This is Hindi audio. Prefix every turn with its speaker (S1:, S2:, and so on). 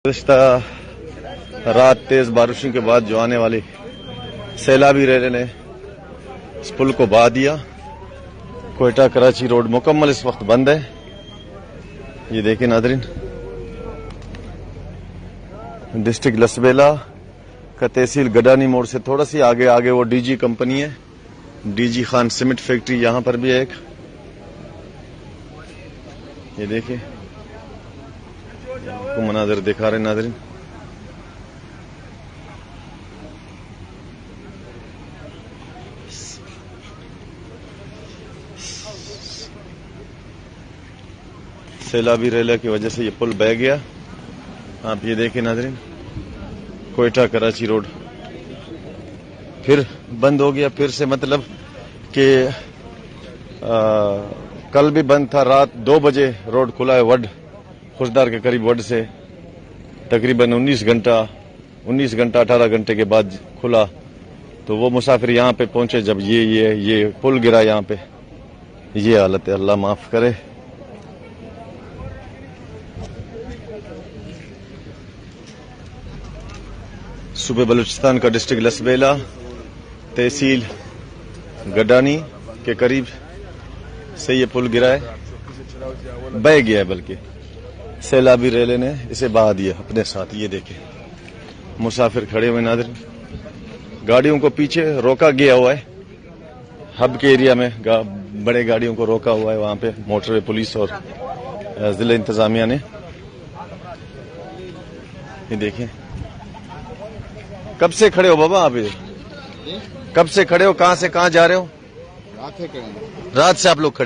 S1: गुज़िश्ता रात तेज बारिशों के बाद जो आने वाली सैलाबी रेले ने इस पुल को बहा दिया। कोयटा कराची रोड मुकम्मल इस वक्त बंद है। ये देखिए नाज़रीन, डिस्ट्रिक्ट लसबेला का तहसील गडानी मोड़ से थोड़ा सी आगे वो डीजी कंपनी है, डीजी खान सीमेंट फैक्ट्री, यहां पर भी है एक। ये देखिए आपको मनाजर दिखा रहे नाज़रीन। सैलाबी रेला की वजह से ये पुल बह गया। आप ये देखिए नाज़रीन, कोयटा कराची रोड फिर बंद हो गया। फिर से मतलब कि कल भी बंद था, रात 2 बजे रोड खुला है वड खुशदार के करीब। वड से तकरीबन 19 घंटा 18 घंटे के बाद खुला। तो वो मुसाफिर यहाँ पे पहुंचे जब ये पुल गिरा यहाँ पे। ये हालत है, अल्लाह माफ करे। सूबे बलूचिस्तान का डिस्ट्रिक्ट लसबेला तहसील गडानी के करीब से ये पुल गिरा है, बह गया है, बल्कि सैलाबी रेले ने इसे बहा दिया अपने साथ। ये देखें मुसाफिर खड़े हुए नाज़रीन, गाड़ियों को पीछे रोका गया हुआ है। हब के एरिया में बड़े गाड़ियों को रोका हुआ है, वहां पे मोटरवे पुलिस और जिला इंतजामिया ने। ये देखें, कब से खड़े हो बाबा आप? कब से खड़े हो? कहां से कहां जा रहे हो? रात से आप लोग खड़े